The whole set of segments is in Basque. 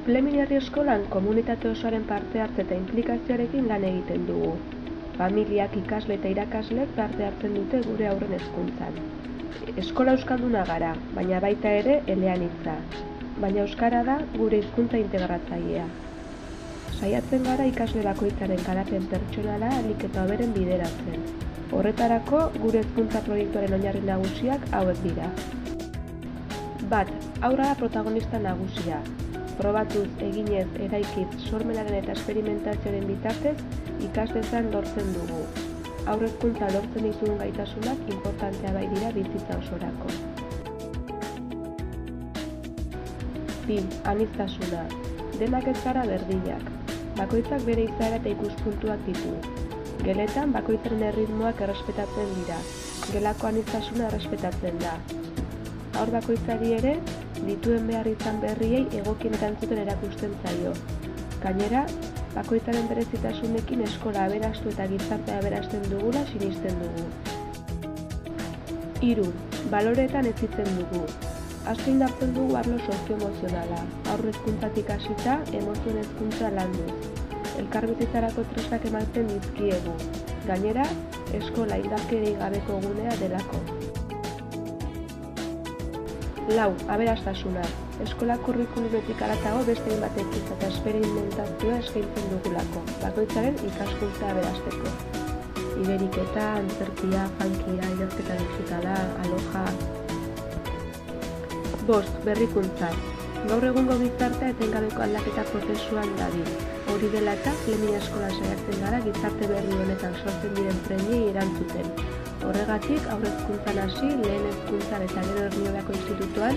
Fleming Herri Eskolan komunitate osoaren parte hartze eta inplikazioarekin lan egiten dugu. Familiak, ikasle eta irakaslek parte hartzen dute gure haurren hezkuntzan. Eskola euskalduna gara, baina baita ere eleanitza. Baina euskara da gure hizkuntza integratzailea. Saiatzen gara ikasle bakoitzaren garapen pertsonala ahalik eta hoberen bideratzen. Horretarako gure hezkuntza proiektuaren oinarri nagusiak hauek dira. Bat, haurra da protagonista nagusia. Probatuz, eginez, eraikiz, sormenaren eta esperimentazioaren bitartez ikasdezan lortzen dugu. Haur hezkuntza lortzen ditugun gaitasunak inportantea bai dira bizitza osorako. 2. Aniztasuna. Denak ez gara berdinak. Bakoitzak bere izaera eta ikuspuntuak ditu. Geletan bakoitzaren erritmoak errespetatzen dira. Gelako aniztasuna errespetatzen da. Haur bakoitzari ere, dituen behar izan berriei egokien erantzuten erakusten zaio. Gainera, bakoitzaren berezitasunekin eskola aberastu eta gizartea aberasten dugula sinisten dugu. 3. Baloreetan hezitzen dugu. Asko indartzen dugu arlo sozio-emozionala, haur hezkuntzatik hasita emozioen hezkuntza landuz. Elkarbizitzarako tresnak ematen dizkiegu. Gainera, eskola indarkeriarik gabeko gunea delako. 4. Aberastasuna. Eskola kurrikulumetik haratago beste hainbat ekintza eta esperimentazioa eskaintzen dugulako, bakoitzaren ikaskuntza aberasteko. Igeriketa, antzerkia, funkia, idazketa digitala, aloha. 5. Berrikuntza. Gaur egungo gizartea etengabeko aldaketa prozesuan dabil. Hori dela eta Fleming Eskolan saiatzen gara gizarte berri honetan sortzen diren premiei erantzuten. Horregatik, haur hezkuntzan hasi, lehen hezkuntzan eta gero Erniobako institutuan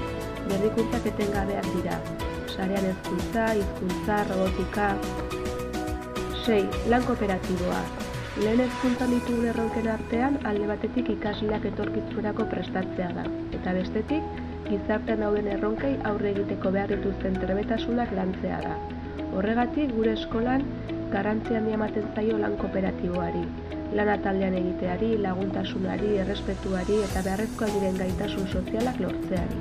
berrikuntzak etengabeak dira. Sarean hezkuntza, hizkuntza, robotika. 6. Lan kooperatiboa. Lehen hezkuntzan ditugun erronken artean, alde batetik ikasleak etorkizunerako prestatzea da, eta bestetik, gizartean dauden erronkei aurre egiteko behar dituzten trebetasunak lantzea da. Horregatik, gure eskolan garrantzia handia ematen zaio lan kooperatiboari. Lana taldean egiteari, laguntasunari, errespetuari eta beharrezkoak diren gaitasun sozialak lortzeari.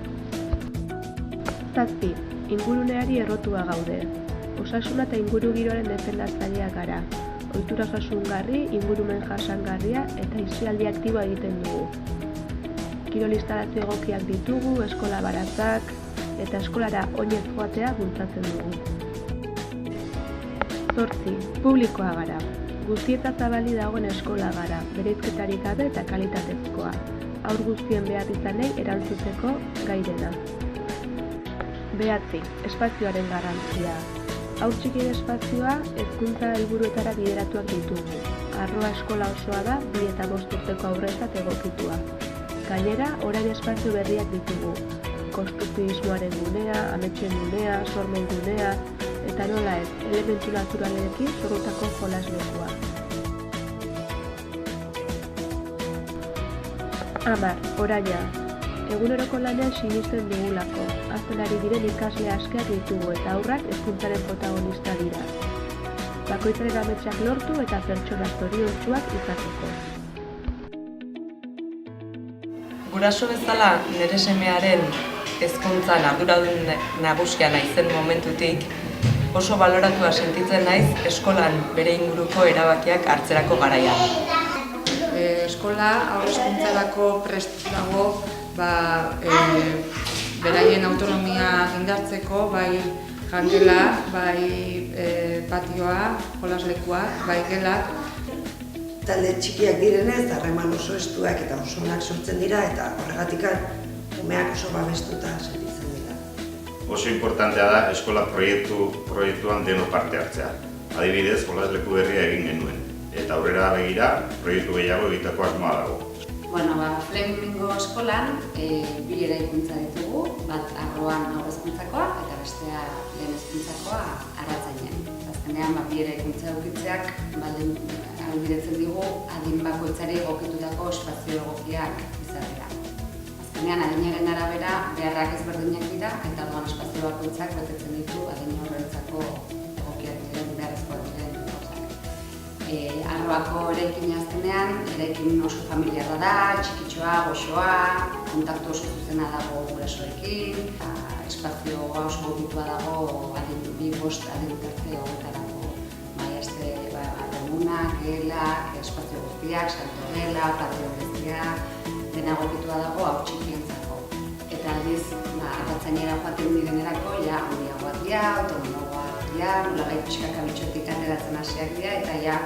7. Inguruneari errotua gaude. Osasuna eta ingurugiroaren defendatzaileak gara. Ohitura osasungarri, ingurumen jasangarria eta aisialdi aktiboa egiten dugu. Kirol instalazio egokiak ditugu, eskola baratzak eta eskolara oinez joatea bultzatzen dugu. 8. Publikoa gara. Guztieta zabali dagoen eskola gara, bereizketarik gabe eta kalitatezkoa. Haur guztien behar izanei erantzuteko gairena. 9. Espazioaren garrantzia. Haur txikien espazioa hezkuntza helburuetara bideratuak ditugu. Arroa eskola osoa da 2 eta 5 urteko haurrentzat egokitua. Gainera, orain espazio berriak ditugu. Konstruktivismoaren gunea, ametsen gunea, sormen gunea, eta nola ez, elementu naturalekin sorutako jolaslekua. 10. Oraina. Eguneroko lanean sinisten dugulako. Hazten ari diren ikasle askeak ditugu eta haurrak hezkuntzaren protagonista dira. Bakoitzaren ametsak lortu eta pertsona zoriontsuak izateko. Guraso bezala nire semearen hezkuntzan arduradun nagusia naizen momentutik oso baloratua sentitzen naiz eskolan bere inguruko erabakiak hartzerako garaian. Eskola haur hezkuntzarako prest dago beraien autonomia indartzeko, bai jangela, bai patioa, jolaslekuak, bai gelak. Talde txikiak direnez, harreman oso estuak eta oso onak sortzen dira eta horregatik umeak oso babestuta sentitzen dira. Oso importantea da eskola proiektuan deno parte hartzea. Adibidez, jolasleku berria egin genuen. Eta aurrera begira, proiektu gehiago egiteko asmoa dago. Flemingo eskolan 2 eraikuntza ditugu, bat arroan haur hezkuntzakoa eta bestea lehen hezkuntzakoa Aratzainean. Azkenean 2 eraikuntza edukitzeak ahalbidetzen digu adin bakoitzari egokitutako espazio egokiak izatera. Azkenean adinaren arabera beharrak ezberdinak dira eta doan espazio bakoitzak betetzen ditu adin horrentzako egokiak diren beharrezkoak diren gauzak. Arroako eraikina azkenean, eraikin oso familiarra da, txikitxoa, goxoa, kontaktu oso zuzena dago gurasoekin, espazioa oso egokitua dago bi bost adin tarte horretarako. Arremunak, gelak, espazio guztiak, saltogela, patio guztiak, dena egokitua dago hau txikientzako. Eta aldiz, atatzainera joaten direnerako, ja handiagoak dira, autonomoagoak dira, nolagai pixkak abitxotik ateratzen hasiak dira, eta ja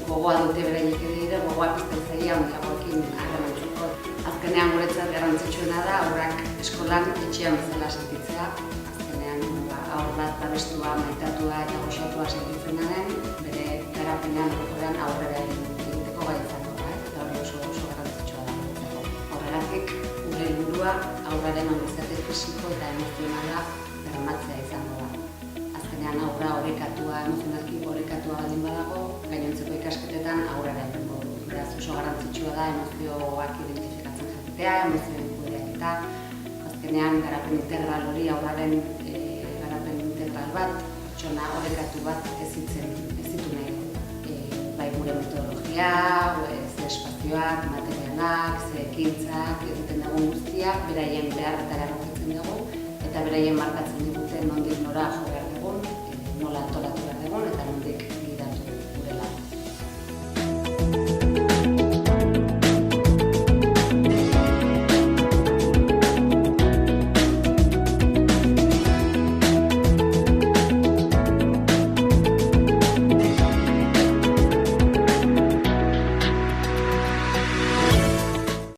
gogoa dute beraiek ere, gogoa pizten zaila handiagoekin harremantzeko. Azkenean guretzat garrantzitsuena da, haurrak eskolan etxean bezala sentitzea. Azkenean haur bat babestua, maitatua eta goxatua sentitzen den, bere garapenean orokorrean aurrera egiteko gai izango da, eta hori oso garrantzitsua da guretzako. Horregatik, gure helburua haurraren ongizate fisiko eta emozionala bermatzea izango da. Azkenean haurra orekatua, emozionalki orekatua baldin badago, gainontzeko ikasketetan aurrera egingo du. Beraz, oso garrantzitsua da emozioak identifikatzen jakitea, emozioen kudeaketa. Azkenean, garapen integral hori haurraren garapen integral bat, pertsona orekatu bat ezitu nahi. Bai gure metodologia, ze espazioak, materialak, ze ekintzak, egiten dugun guztiak, beraien beharretara egokitzen dugu, eta beraien markatzen digute nondik nora jo behar dugun, nola antolatu behar dugun, eta nondik